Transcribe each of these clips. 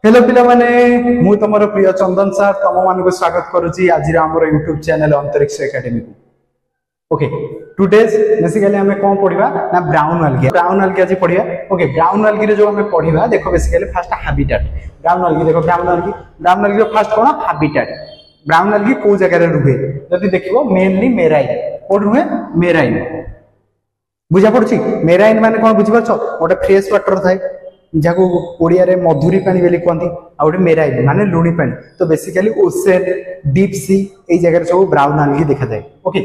Hello पिला माने मु तमरो प्रिय चंदन सर तम मान को स्वागत करुची आज हमर यूट्यूब चैनल अंतरिक्ष एकेडमी को। ओके टुडेज बेसिकली हमें कौन पढ़िबा ना ब्राउन algae आज पढ़िबा। ओके ब्राउन algae रे जो हमें पढ़िबा देखो basically first habitat brown algae देखो ब्राउन algae रो फर्स्ट कोन हैबिटेट ब्राउन algae को जगह रे रुहे जदी देखिबो मेनली मेराइन कोड रुहे मेराइन बुझा पड़छि। मेराइन माने कोन बुझि परछो ओटे फ्रेश वाटर थाए जाको ओडिया रे मधुरी पानी बेली कहती आउटे मेराइन माने लुणी पानी। तो बेसिकली ओशन डीप सी ए जगह रे सब ब्राउन algae देखा जाए। ओके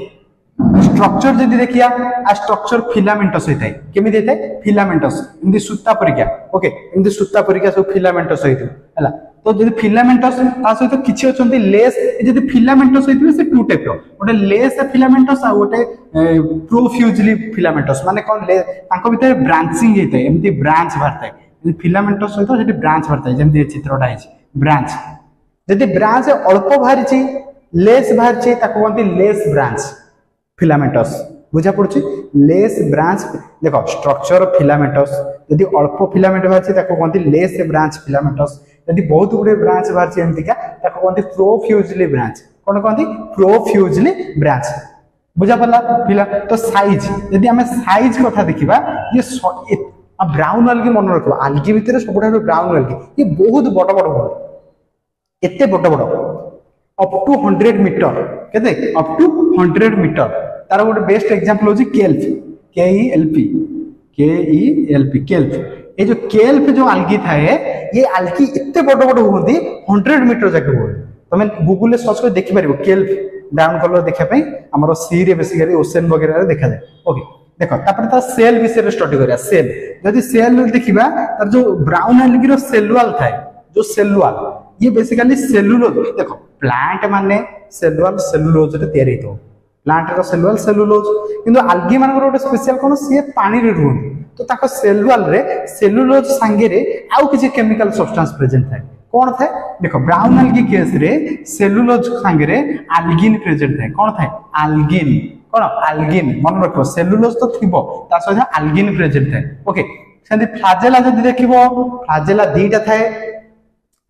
स्ट्रक्चर जदी देखिया आ स्ट्रक्चर फिलामेंटस होता है केमि देते फिलामेंटस इंदी सूता परिका। ओके इंदी सूता परिका सब फिलामेंटस होइतो हला। तो जदी फिलामेंटस ता सहित किछि अछंती लेस जदी फिलामेंटस होइतबे से टू टाइप रो ओटे लेस फिलामेंटस आ ओटे प्रोफ्यूजली फिलामेंटस माने कोन ले तांको भीतर ब्रांचिंग हेते एमती ब्रांच भारताय फिलामेंटस सहित सेठी ब्रांच भारताय जेमती चित्रटा है ब्रांच जदी ब्रांच अल्प बाहरिछि लेस बाहरिछि ताको कहंती लेस ब्रांच फिलामेंटस बुझा पड़छि लेस ब्रांच। देखो स्ट्रक्चर फिलामेंटस यदि अल्प फिलामेंट बाहरिछि ताको कहंती लेस ब्रांच फिलामेंटस यदि बहुत गुडे ब्रांच बाहरिछि एमतिका ताको कहंती प्रोफ्यूजली ब्रांच कोन कहंती प्रोफ्यूजली ब्रांच बुझा पड़ला फिला। तो साइज यदि हमें साइज कथा देखिबा ये ब्राउन algae मन रखो algae भितर सबटा ब्राउन algae ये बहुत बड़ बड़ हो एते बड़ बड़ अप टू 100 मीटर केते अप टू 100 मीटर तार गोटे बेस्ट एग्जांपल होची केल्प ये जो केल्प जो algae थाए ये algae एते बड़ बड़ होती 100 मीटर जाके हो तमे गूगल रे सर्च कर देखि परिबो केल्प ब्राउन कलर देखा पई हमरो सी रे बेसिकली ओशन वगैरह रे देखा जाए। ओके देखो तापर ता सेल विषय स्टडी करिया सेल जदि सेल देखिबा तार जो ब्राउन algae रो सेलुअल थाए जो सेलुअल ये बेसिकली सेलुलोज देखो प्लांट माने सेलुअल सेलुलोज रे तयारी हेतो प्लांट रो सेलुअल सेलुलोज किंतु algae मान रो स्पेशल कोन से पानी रे रहन तो ताको सेलुअल रे सेलुलोज संगे रे आउ किछि केमिकल सब्सटेंस प्रेजेंट थाए कोन थाए देखो ब्राउन algae केस रे सेलुलोज संगे रे algin प्रेजेंट थाए कोन थाए algin कोन algin मन रखो सेलुलोज तो थिबो ता सहित algin प्रेजेंट थाए। ओके सेंदी फ्लाजेला जदी देखिबो फ्लाजेला दीटा थाए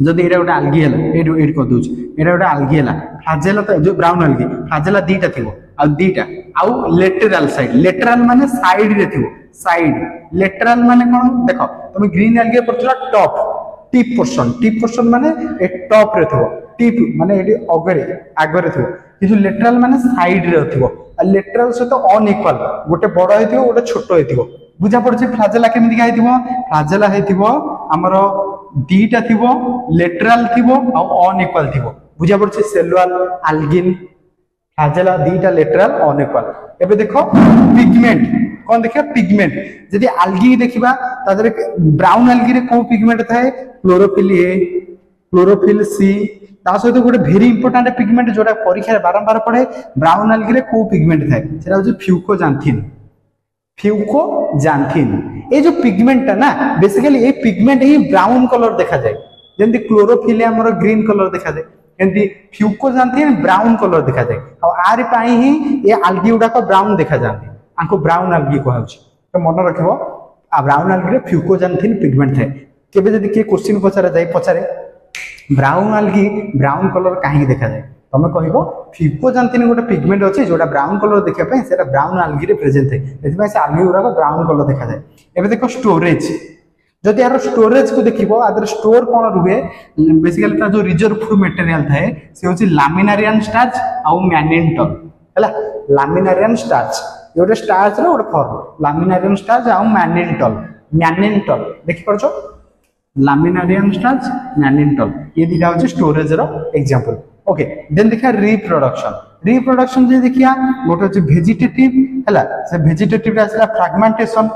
जदी एटा गोटे algae हला एड को दोछ एटा गोटे algae हला फ्लाजेला तो जो ब्राउन algae फ्लाजेला दीटा थिबो आ दीटा आउ लेटरल लेटरल माने साइड रे थिबो साइड लेटरल माने कोन देखो तुम ग्रीन algae पड़तला टॉप टिप पोर्शन माने ए टॉप रे थिबो टिप माने एडी आगरे थिबो किछु लेटरल माने साइड रे थिबो आ लेटरल से तो अनइक्वल गोटे बड़ हेतिबो गोटे छोटो हेतिबो बुझा पड़छि। फ्लाजेला केमिति का हेतिबो फ्लाजेला हेतिबो हमरो दीटा थिबो लेटरल थिबो आ अनइक्वल थिबो बुझा पड़छि सेलुअल algin फ्लाजेला दीटा लेटरल अनइक्वल। एबे देखो पिगमेंट कोन देखिया पिगमेंट जदि algae देखिबा तादरे ब्राउन algae रे को पिगमेंट थाए क्लोरोफिल ए क्लोरोफिल सी ता सहित गोटे भेरी इंपोर्टेंट पिगमेंट जोटा परीक्षा रे बारंबार पढ़े ब्राउन algae रे को पिगमेंट थाए सेटा होची फ्यूकोजांथिन ए जो पिगमेंट ता ना बेसिकली ए पिगमेंट ही ब्राउन कलर देखा जाए जेंति क्लोरोफिल हमर ग्रीन कलर देखा जाए एंती फ्यूकोजांथिन ब्राउन कलर देखा जाए आ आरि पाई ही ए algae उडा को ब्राउन देखा जाते आंको ब्राउन algae को होची। तो मन रखिबो आ ब्राउन algae रे फ्यूकोजांथिन पिगमेंट थाए केबे जदि के क्वेश्चन पचारे ब्राउन algae ब्राउन कलर काहे देखा जाए तमे कहबो फ्यूकोजांथिन गोटे पिगमेंट अछि जोटा ब्राउन कलर देखा पय सेटा ब्राउन algae रे प्रेजेंट है एथि से algae उरा को ब्राउन कलर देखा जाए। एबे देखो स्टोरेज जदि यार स्टोरेज को देखिबो आदर स्टोर कोन रुहे बेसिकली ता जो रिजर्व फूड मटेरियल थाए से होछि लामिनारियन स्टार्च आ मैनेंटल हला लामिनारियन स्टार्च योटे स्टार्च रो गोटे फॉर्म लामिनारियन स्टार्च आ मैनेंटल देखि परछो लामिनारियन स्टार्च मैनेंटल ये दिखा होछि स्टोरेज रो एग्जांपल। ओके देन देखा रिप्रोडक्शन जे देखिया गोटे होछि वेजिटेटिव हला से वेजिटेटिव रा असला फ्रैगमेंटेशन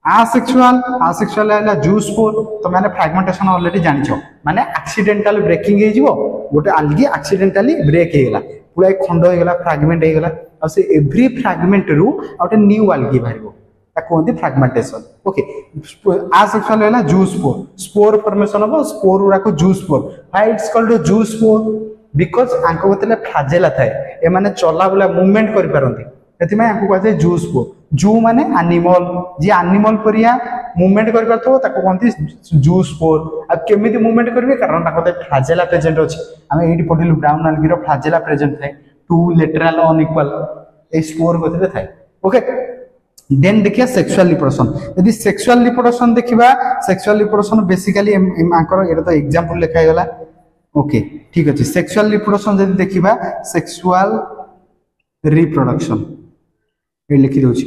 आसेक्सुअल है जूस्पोर तो मैंने फ्रैगमेंटेशन ऑलरेडी जानिछो माने एक्सीडेंटल ब्रेकिंग हे जिवो गोटे algae एक्सीडेंटली ब्रेक हे गेला पूरा एक खंड हे गेला फ्रैगमेंट हे गेला आ से एवरी फ्रैगमेंट रु आउटे न्यू algae बाहरिबो ता कोनती फ्रैगमेंटेशन। ओके आसेक्सुअल है जूस्पोर स्पोर फॉर्मेशन हो स्पोर उरा को zoospore why it's called zoospore because आंको बतले फ्लाजेला थाए ए माने चला बुला मूवमेंट करि पारंती ସେଥିପାଇଁ ୟାକୁ କୁହାଯାଏ ଜୁ ସ୍ପୋର। ଜୁ ମାନେ ଆନିମଲ, ଯିଏ ଆନିମଲ ପରିଆ ମୁଭमेंट କରି ପାରୁଥିବ ତାକୁ କହନ୍ତି ଜୁ ସ୍ପୋର। ଆଉ କେମିତି ମୁଭमेंट କରିବେ, କାରଣ ତାଙ୍କର ଫ୍ଲାଜେଲା ପ୍ରେजेंट ଅଛି। ଆମେ ଏଇଠି ପଢିଲୁ ବ୍ରାउन ଆଲଗିର ଫ୍ଲାଜେଲା प्रेजेंट ଥାଏ, टू लेटराल अनइक्वल ए स्पोर गतिरे थाए। ओके, देन देखिए सेक्सुअल रिप्रोडक्शन। यदि सेक्सुअल रिप्रोडक्शन देखिबा, सेक्सुअल रिप्रोडक्शन बेसिकली आंकर एटा तो एग्जांपल लिखा गला। ओके ठीक अछि, सेक्सुअल रिप्रोडक्शन यदि देखिबा, सेक्सुअल रिप्रोडक्शन ए लिखि दोछि।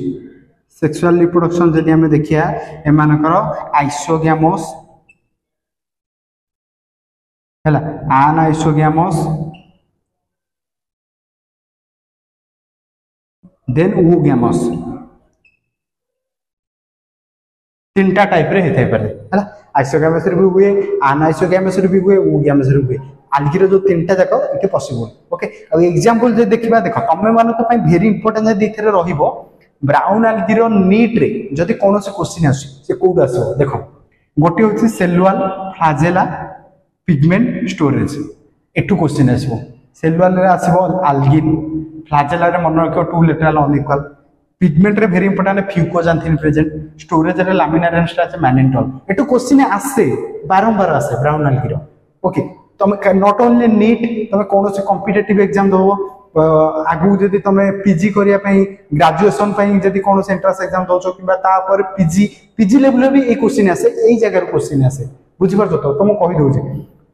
सेक्सुअल रिप्रोडक्शन यदि हमें देखिया, एमानकर आइसोग्यामस हैला, आन आइसोग्यामस, देन oogamous, तीनटा टाइप रे हेथै पारे हैला। आइसोग्यामस रे भी हुए, अनआइसोग्यामस रे भी हुए, oogamous रे हुए। आल्गी रो जो तीनटा जाको इते पॉसिबल। ओके, अब एग्जांपल जे देखिबा, देखो तमे मानको पई वेरी इंपोर्टेंट जे इथरे रहिबो, ब्राउन आल्गी रो नीट रे जदि कोनोसे क्वेश्चन आसी से कोड आसो, देखो गोटे होछि सेलुअल फ्लाजेला पिगमेंट स्टोरेज, एटू क्वेश्चन आसीबो। सेलुअल रे आसीबो आल्गिन, फ्लाजेला रे मन रखियो टू लेटराल अनइक्वल, पिगमेंट रे वेरी इंपोर्टेंट फ्यूकोजांथिन प्रेजेंट, स्टोरेज रे लामिनार एंड स्टार्च मैनेंटॉल। एटू क्वेश्चन आसे बारंबार आसे ब्राउन आल्गी रो। ओके, तमे नॉट ओनली नीट, तमे कोनोसे कॉम्पिटिटिव एग्जाम दो, आगु जदि तमे पीजी करिया पई, ग्रेजुएशन पई जदि कोनोसे एंट्रेंस एग्जाम दोछो किबा ता पर पीजी लेवल भी ए क्वेश्चन आसे, एई जगह रो क्वेश्चन आसे। बुझि पारछो तो तुम कहि दोछि।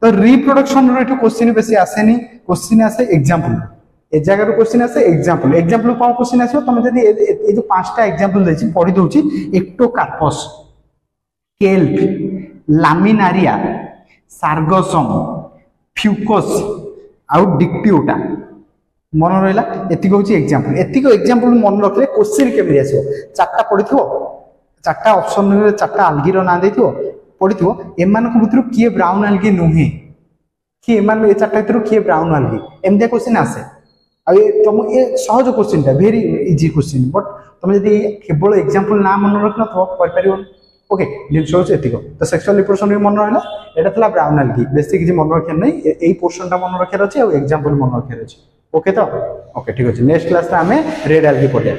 तो रिप्रोडक्शन रो एटू क्वेश्चन बेसी आसेनी, क्वेश्चन आसे एग्जांपल, ए जगह रो क्वेश्चन आसे एग्जांपल। एग्जांपल कोन क्वेश्चन आसे, तमे जदि ए जो पांचटा एग्जांपल देछि पढि दोछि, एक्टोकार्पस, केल्प, लामिनारिया, सार्गसम, फ्यूकस आउ डिक्टियोटा, मन रहिला। एतिक होछि एग्जांपल। एतिक एग्जांपल मन रखले क्वेश्चन केमि आसीबो, चारटा पढिथिबो, चारटा ऑप्शन रे चारटा आल्गी रो ना देथिबो, पढिथिबो एमानक भितरु किए ब्राउन आल्गी नुहे, कि एमान ए चारटा भितरु किए ब्राउन आल्गी, एमदे क्वेश्चन आसे। आ ये तुम ए सहज क्वेश्चन टा, वेरी इजी क्वेश्चन, बट तुम यदि केवल एग्जांपल ना मन रखन तो कर परिबो। ओके, जिंस होछ एतिको। तो सेक्सुअल रिप्रोडक्शन भी मन रहला, एटा थला ब्राउन आल्गी, बेसी किछि मन रखिया नै, एई पोर्शन टा मन रखिया अछि, आ एग्जांपल मन रखिया अछि। ओके तो ओके ठीक अछि। नेक्स्ट क्लास रे हमें रेड आल्गी पढिया।